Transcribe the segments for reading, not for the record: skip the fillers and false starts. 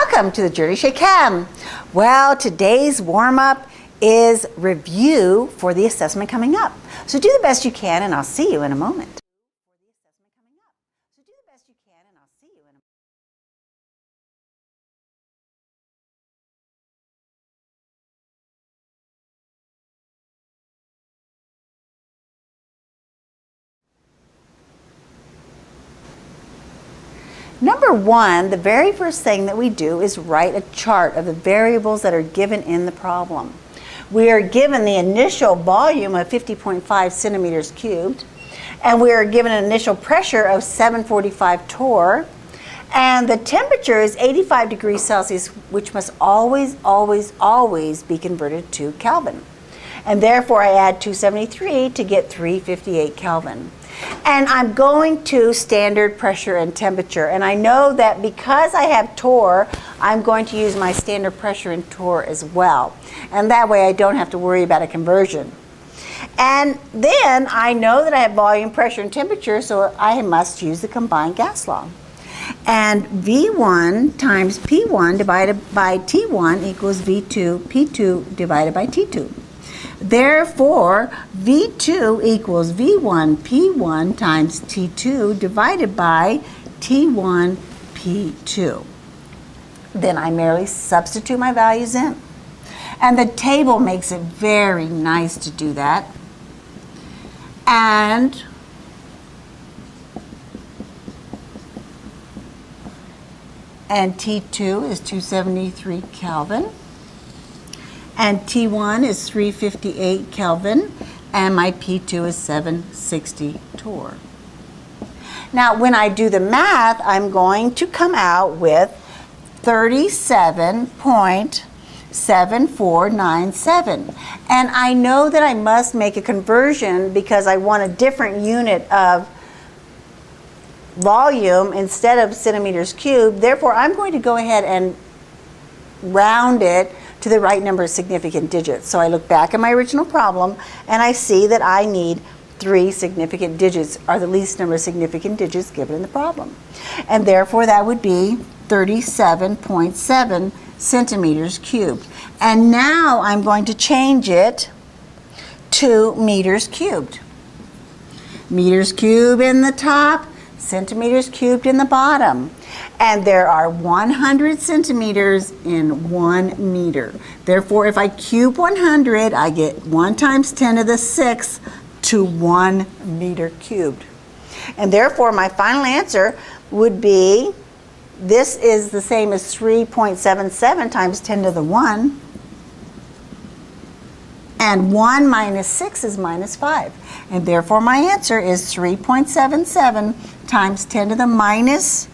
Welcome to the Journey Chez Cam. Well, today's warm-up is review for the assessment coming up. So do the best you can and I'll see you in a moment. Number one, the very first thing that we do is write a chart of the variables that are given in the problem. We are given the initial volume of 50.5 centimeters cubed, and we are given an initial pressure of 745 torr, and the temperature is 85 degrees Celsius, which must always, always, always be converted to Kelvin. And therefore I add 273 to get 358 Kelvin. And I'm going to standard pressure and temperature. And I know that because I have torr, I'm going to use my standard pressure and torr as well. And that way I don't have to worry about a conversion. And then I know that I have volume, pressure, and temperature, so I must use the combined gas law. And V1 times P1 divided by T1 equals V2, P2 divided by T2. Therefore, V2 equals V1 P1 times T2 divided by T1 P2. Then I merely substitute my values in. And the table makes it very nice to do that. And T2 is 273 Kelvin. And T1 is 358 Kelvin, and my P2 is 760 torr. Now, when I do the math, I'm going to come out with 37.7497. And I know that I must make a conversion because I want a different unit of volume instead of centimeters cubed. Therefore, I'm going to go ahead and round it to the right number of significant digits. So I look back at my original problem and I see that I need 3 significant digits, or the least number of significant digits given in the problem. And therefore that would be 37.7 centimeters cubed. And now I'm going to change it to meters cubed. Meters cubed in the top, centimeters cubed in the bottom. And there are 100 centimeters in 1 meter. Therefore, if I cube 100, I get 1 times 10 to the 6th to 1 meter cubed. And therefore, my final answer would be, this is the same as 3.77 times 10 to the 1. And 1 minus 6 is minus 5. And therefore, my answer is 3.77 times 10 to the minus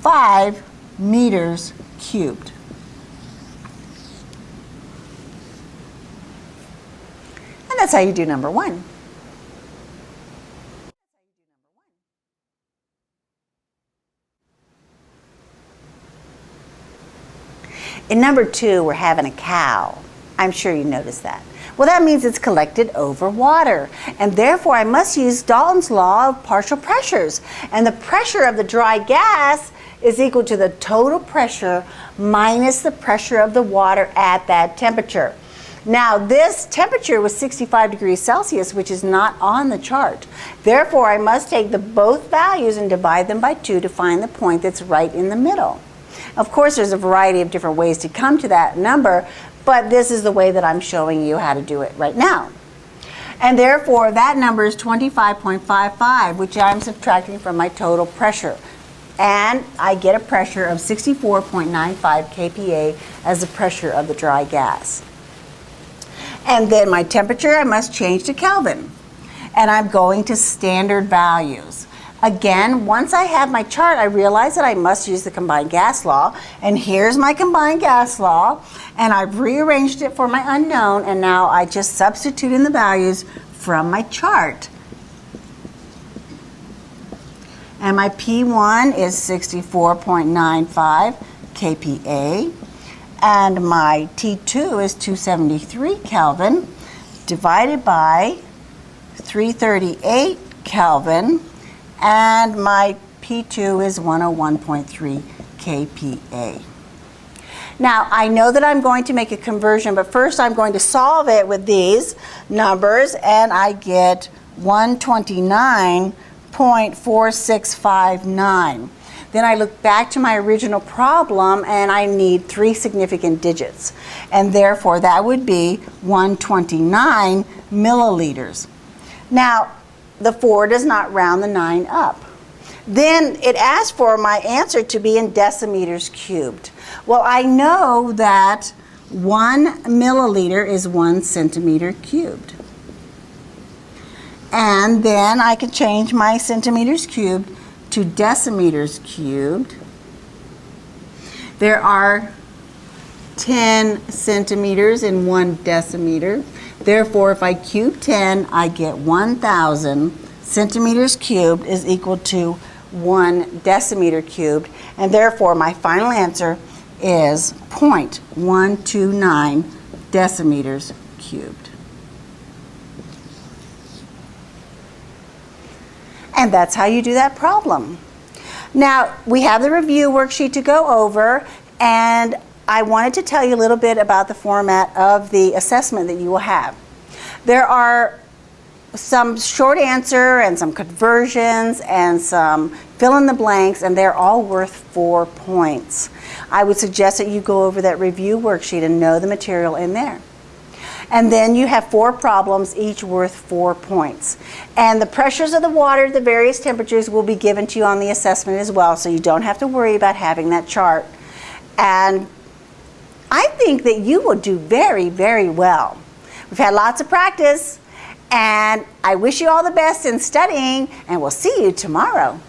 5 meters cubed. And that's how you do number 1. In number 2, we're having a cow. I'm sure you noticed that. Well, that means it's collected over water, and therefore I must use Dalton's law of partial pressures. And the pressure of the dry gas is equal to the total pressure minus the pressure of the water at that temperature. Now, this temperature was 65 degrees Celsius, which is not on the chart. Therefore, I must take both values and divide them by 2 to find the point that's right in the middle. Of course, there's a variety of different ways to come to that number, but this is the way that I'm showing you how to do it right now. And therefore, that number is 25.55, which I'm subtracting from my total pressure. And I get a pressure of 64.95 kPa as the pressure of the dry gas. And then my temperature I must change to Kelvin. And I'm going to standard values. Again, once I have my chart, I realize that I must use the combined gas law. And here's my combined gas law. And I've rearranged it for my unknown. And now I just substitute in the values from my chart. And my P1 is 64.95 kPa. And my T2 is 273 Kelvin divided by 338 Kelvin. And my P2 is 101.3 kPa. Now, I know that I'm going to make a conversion, but first I'm going to solve it with these numbers, and I get 129.4659. Then I look back to my original problem, and I need 3 significant digits. And therefore, that would be 129 milliliters. Now, the 4 does not round the 9 up. Then it asks for my answer to be in decimeters cubed. Well, I know that 1 milliliter is 1 centimeter cubed. And then I can change my centimeters cubed to decimeters cubed. There are 10 centimeters in 1 decimeter. Therefore, if I cube 10, I get 1,000 centimeters cubed is equal to 1 decimeter cubed. And therefore, my final answer is 0.129 decimeters cubed. And that's how you do that problem. Now, we have the review worksheet to go over, and I wanted to tell you a little bit about the format of the assessment that you will have. There are some short answer and some conversions and some fill in the blanks, and they're all worth 4 points. I would suggest that you go over that review worksheet and know the material in there. And then you have 4 problems, each worth 4 points. And the pressures of the water at the various temperatures will be given to you on the assessment as well, so you don't have to worry about having that chart. And I think that you will do very, very well. We've had lots of practice, and I wish you all the best in studying, and we'll see you tomorrow.